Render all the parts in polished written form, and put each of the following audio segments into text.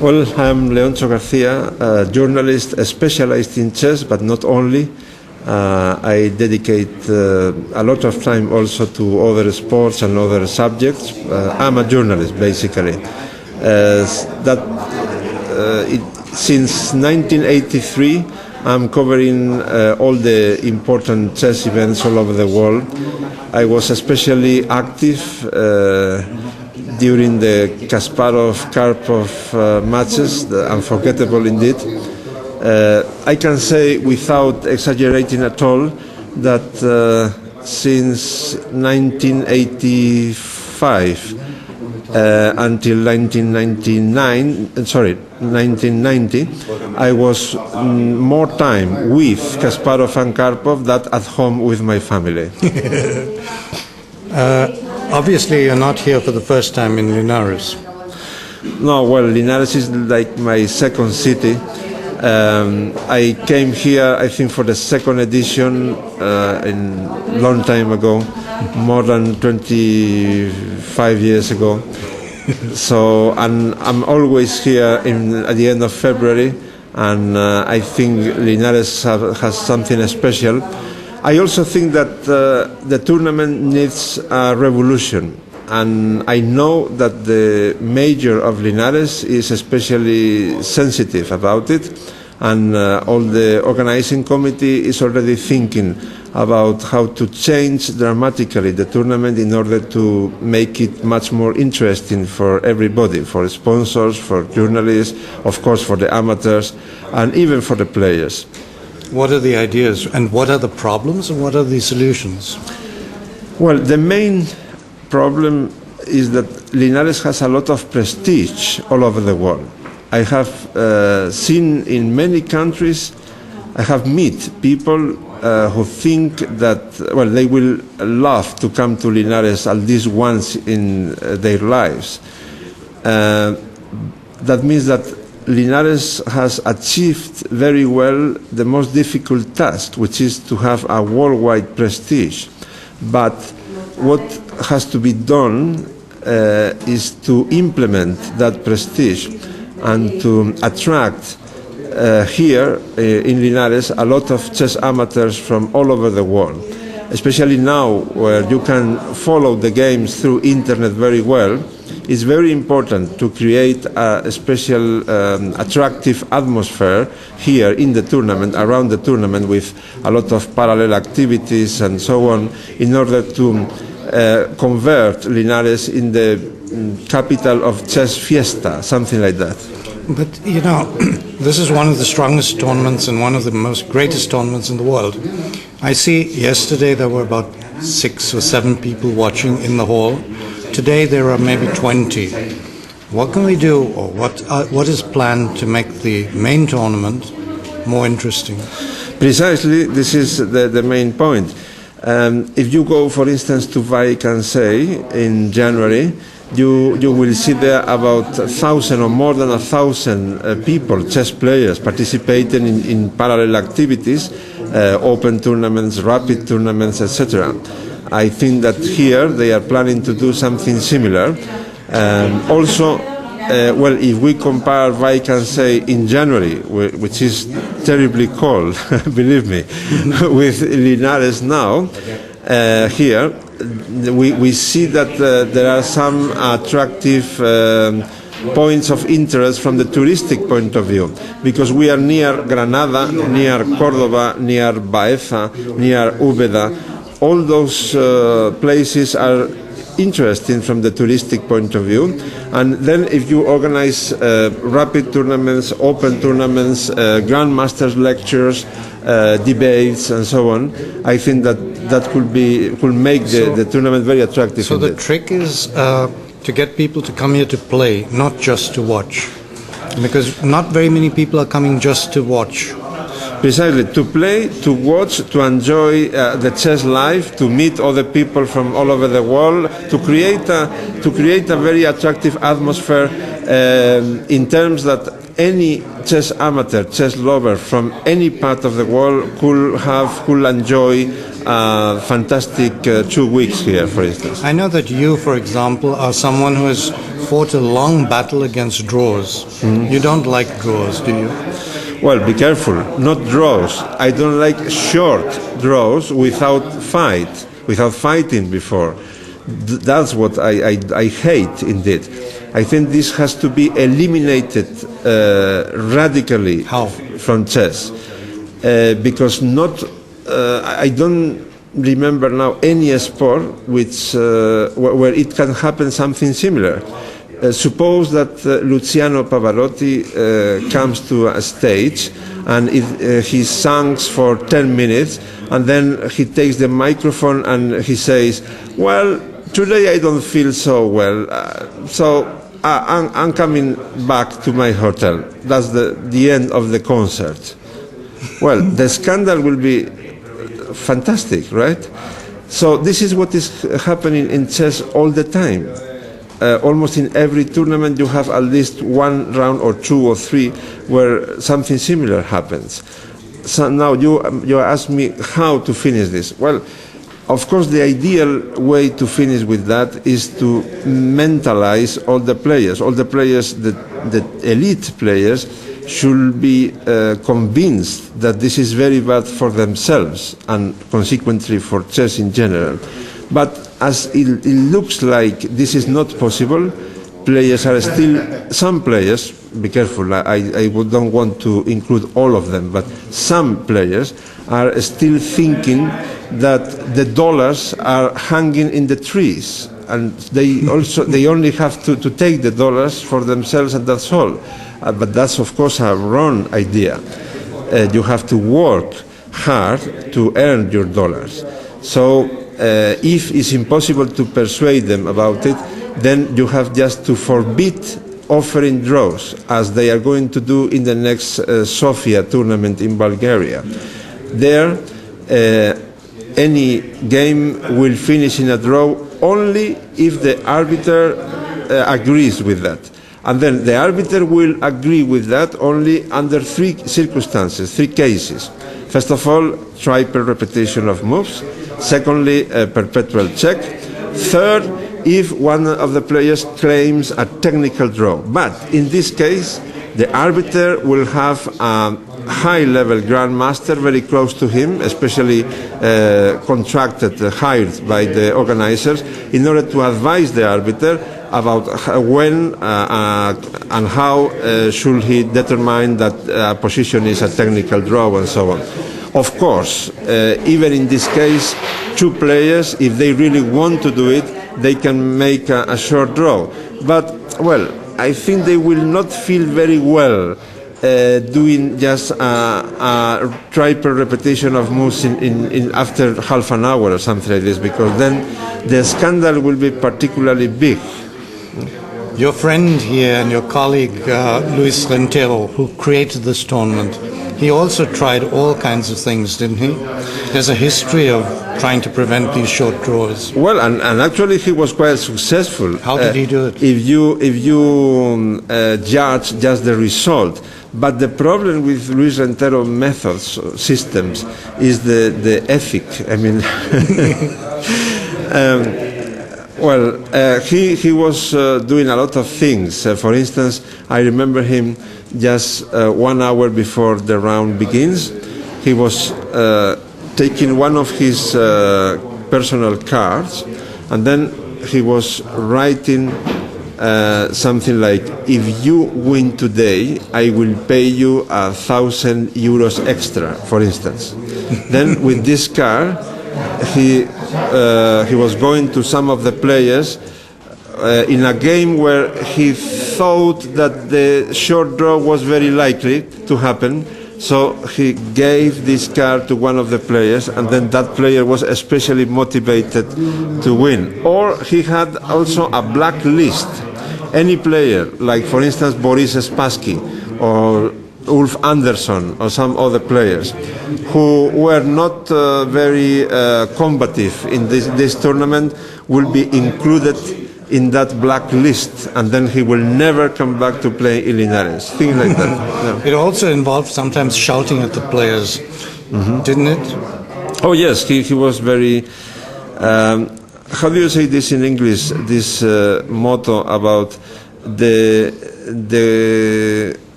Well, I'm Leontxo García, a journalist specialized in chess, but not only. I dedicate a lot of time also to other sports and other subjects. I'm a journalist, basically. Since 1983, I'm covering all the important chess events all over the world. I was especially active during the Kasparov-Karpov matches, unforgettable indeed. I can say without exaggerating at all that since 1985 until 1990, I was more time with Kasparov and Karpov than at home with my family. Obviously, you're not here for the first time in Linares. No, well, Linares is like my second city. I came here, I think, for the second edition a long time ago, more than 25 years ago. So, and I'm always here at the end of February, and I think Linares has something special. I also think that the tournament needs a revolution, and I know that the mayor of Linares is especially sensitive about it, and all the organizing committee is already thinking about how to change dramatically the tournament in order to make it much more interesting for everybody, for sponsors, for journalists, of course for the amateurs, and even for the players. What are the ideas, and what are the problems, and what are the solutions? Well, the main problem is that Linares has a lot of prestige all over the world. I have seen in many countries, I have met people who think that, well, they will love to come to Linares at least once in their lives. That means that Linares has achieved very well the most difficult task, which is to have a worldwide prestige. But what has to be done is to implement that prestige and to attract here in Linares a lot of chess amateurs from all over the world, especially now where you can follow the games through internet very well. It's very important to create a special attractive atmosphere here in the tournament, around the tournament, with a lot of parallel activities and so on, in order to convert Linares in the capital of chess fiesta, something like that. But, you know, this is one of the strongest tournaments and one of the most greatest tournaments in the world. I see yesterday there were about 6 or 7 people watching in the hall. Today there are maybe 20. What can we do, or what is planned to make the main tournament more interesting? Precisely, this is the main point. If you go, for instance, to Vacancy in January, you will see there about 1,000 or more than 1,000 people, chess players, participating in parallel activities, open tournaments, rapid tournaments, etc. I think that here they are planning to do something similar. Also, well, if we compare Vacancy in January, which is terribly cold, believe me, with Linares now, here, we see that there are some attractive points of interest from the touristic point of view, because we are near Granada, near Córdoba, near Baeza, near Úbeda. All those places are interesting from the touristic point of view. And then if you organize rapid tournaments, open tournaments, grandmasters lectures, debates and so on, I think that could make the tournament very attractive. So the trick is to get people to come here to play, not just to watch, because not very many people are coming just to watch. Precisely, to play, to watch, to enjoy the chess life, to meet other people from all over the world, to create a very attractive atmosphere in terms that any chess amateur, chess lover from any part of the world could enjoy fantastic 2 weeks here, for instance. I know that you, for example, are someone who has fought a long battle against draws. You don't like draws, do you? Well, be careful, not draws. I don't like short draws without fighting before. That's what I hate, indeed. I think this has to be eliminated radically from chess, because I don't remember now any sport where it can happen something similar. Suppose that Luciano Pavarotti comes to a stage and he sings for 10 minutes, and then he takes the microphone and he says, well, today I don't feel so well, so I'm coming back to my hotel. That's the end of the concert. Well, the scandal will be fantastic, right? So this is what is happening in chess all the time. Almost in every tournament you have at least one round or 2 or 3 where something similar happens. So now you ask me how to finish this. Well, of course the ideal way to finish with that is to mentalize all the players, the elite players should be convinced that this is very bad for themselves and consequently for chess in general. But as it looks like this is not possible, players are still, some players, be careful, I don't want to include all of them, but some players are still thinking that the dollars are hanging in the trees, and they only have to take the dollars for themselves, and that's all. But that's of course a wrong idea. You have to work hard to earn your dollars. So if it's impossible to persuade them about it, then you have just to forbid offering draws, as they are going to do in the next Sofia tournament in Bulgaria. There, any game will finish in a draw only if the arbiter agrees with that. And then the arbiter will agree with that only under 3 circumstances, 3 cases. First of all, triple repetition of moves. Secondly, a perpetual check. Third, if one of the players claims a technical draw. But in this case, the arbiter will have a high-level grandmaster very close to him, especially hired by the organizers, in order to advise the arbiter about when and how should he determine that a position is a technical draw and so on. Of course, even in this case, 2 players, if they really want to do it, they can make a short draw. But, well, I think they will not feel very well doing just a triple repetition of moves in after half an hour or something like this, because then the scandal will be particularly big. Your friend here and your colleague, Luis Rentero, who created this tournament, he also tried all kinds of things, didn't he? There's a history of trying to prevent these short draws. Well, and actually he was quite successful. How did he do it? If you judge just the result. But the problem with Luis Rentero methods, systems, is the ethic. I mean, he was doing a lot of things. For instance, I remember him just 1 hour before the round begins. He was taking one of his personal cards, and then he was writing something like, if you win today, I will pay you 1,000 euros extra, for instance. Then with this card, he was going to some of the players in a game where he thought that the short draw was very likely to happen, so he gave this card to one of the players, and then that player was especially motivated to win. Or he had also a black list. Any player, like for instance Boris Spassky or Ulf Andersson or some other players who were not very combative in this tournament, will be included in that black list, and then he will never come back to play in Linares. Things like that. Yeah. It also involved sometimes shouting at the players, didn't it? Oh yes, he was very. How do you say this in English? This motto about the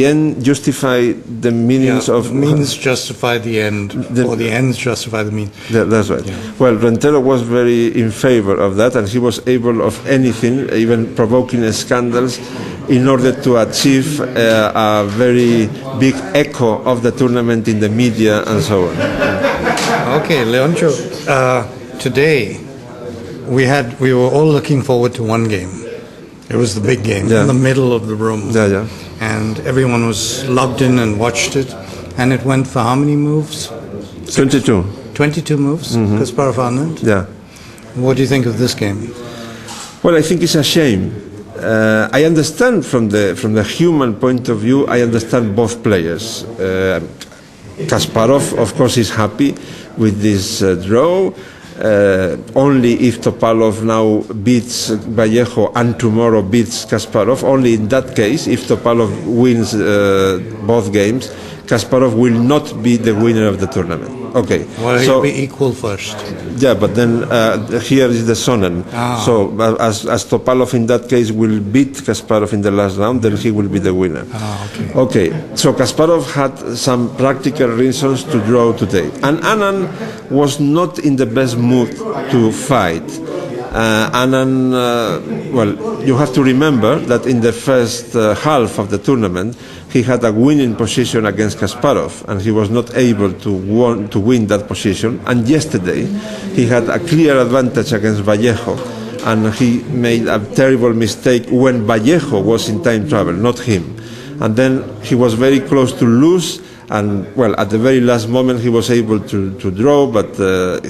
end justify the meanings of... means justify the end, or the ends justify the means. That's right. Yeah. Well, Rentero was very in favor of that, and he was able of anything, even provoking scandals, in order to achieve a very big echo of the tournament in the media and so on. Okay, Leontxo, today we were all looking forward to one game. It was the big game in the middle of the room. Yeah. And everyone was logged in and watched it. And it went for how many moves? 22. 22 moves? Kasparov Anand? Yeah. What do you think of this game? Well, I think it's a shame. I understand from the human point of view, I understand both players. Kasparov, of course, is happy with this draw. Only if Topalov now beats Vallejo and tomorrow beats Kasparov, only in that case, if Topalov wins both games, Kasparov will not be the winner of the tournament. Okay. Well, he'll be equal first. Yeah, but then here is the Sonnen. So as Topalov in that case will beat Kasparov in the last round, then he will be the winner. Okay. So Kasparov had some practical reasons to draw today. And Anand was not in the best mood to fight. Anand, well, you have to remember that in the first half of the tournament, he had a winning position against Kasparov, and he was not able to win that position. And yesterday, he had a clear advantage against Vallejo, and he made a terrible mistake when Vallejo was in time travel, not him. And then he was very close to lose, and, well, at the very last moment, he was able to draw, but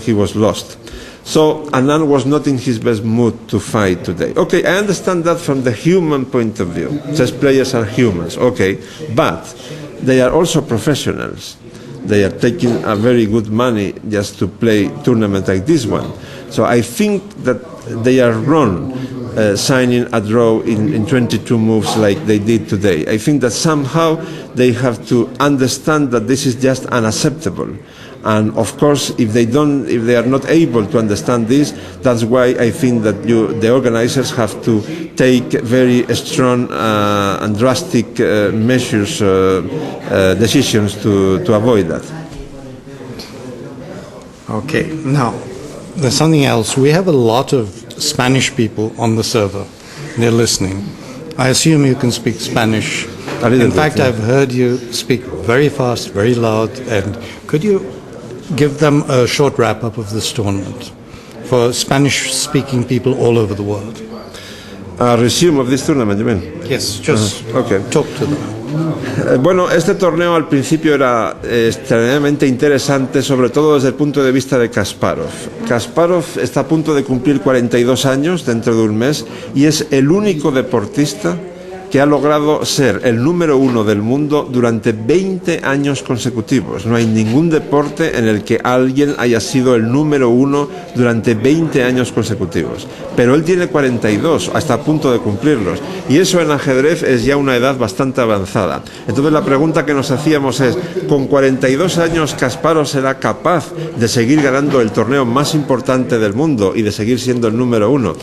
he was lost. So Anand was not in his best mood to fight today. Okay, I understand that from the human point of view. Chess players are humans, okay, but they are also professionals. They are taking a very good money just to play tournament like this one. So I think that they are wrong signing a draw in 22 moves like they did today. I think that somehow they have to understand that this is just unacceptable. And of course, if they are not able to understand this, that's why I think that the organizers have to take very strong and drastic measures, decisions to avoid that. Okay. Now, there's something else. We have a lot of Spanish people on the server. They're listening. I assume you can speak Spanish. In fact, I've heard you speak very fast, very loud. And could you give them a short wrap-up of this tournament for Spanish-speaking people all over the world? A resume of this tournament, you mean? Yes, just talk to them. Bueno, este torneo al principio era extremadamente interesante, sobre todo desde el punto de vista de Kasparov. Kasparov está a punto de cumplir 42 años dentro de un mes y es el único deportista que ha logrado ser el número 1 del mundo durante 20 años consecutivos. No hay ningún deporte en el que alguien haya sido el número 1 durante 20 años consecutivos. Pero él tiene 42, hasta a punto de cumplirlos. Y eso en ajedrez es ya una edad bastante avanzada. Entonces la pregunta que nos hacíamos es, ¿con 42 años Kasparov será capaz de seguir ganando el torneo más importante del mundo y de seguir siendo el número 1?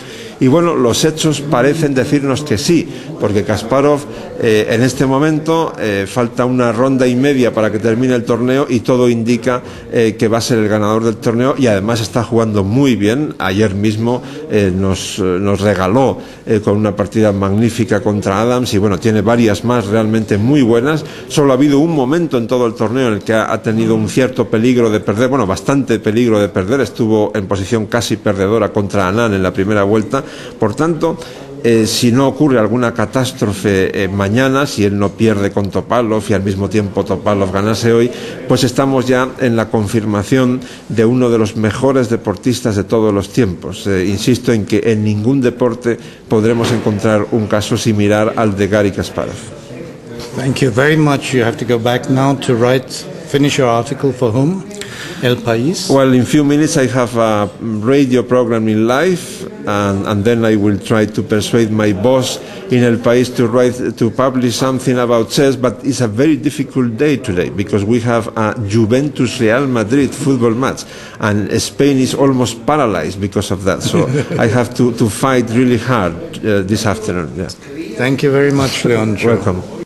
Y bueno, los hechos parecen decirnos que sí, porque Kasparov en este momento falta una ronda y media para que termine el torneo y todo indica que va a ser el ganador del torneo y además está jugando muy bien. Ayer mismo nos regaló con una partida magnífica contra Adams y bueno, tiene varias más realmente muy buenas. Solo ha habido un momento en todo el torneo en el que ha tenido un cierto peligro de perder, bueno, bastante peligro de perder. Estuvo en posición casi perdedora contra Anand en la primera vuelta. Por tanto, si no ocurre alguna catástrofe mañana, si él no pierde con Topalov y al mismo tiempo Topalov ganase hoy, pues estamos ya en la confirmación de uno de los mejores deportistas de todos los tiempos. Insisto en que en ningún deporte podremos encontrar un caso similar al de Garry Kasparov. Thank you very much. You have to go back now to finish your article for whom? El País? Well, in a few minutes I have a radio program in live and then I will try to persuade my boss in El País to publish something about chess. But it's a very difficult day today because we have a Juventus Real Madrid football match, and Spain is almost paralyzed because of that. So I have to fight really hard this afternoon. Yeah. Thank you very much, Leontxo. Welcome.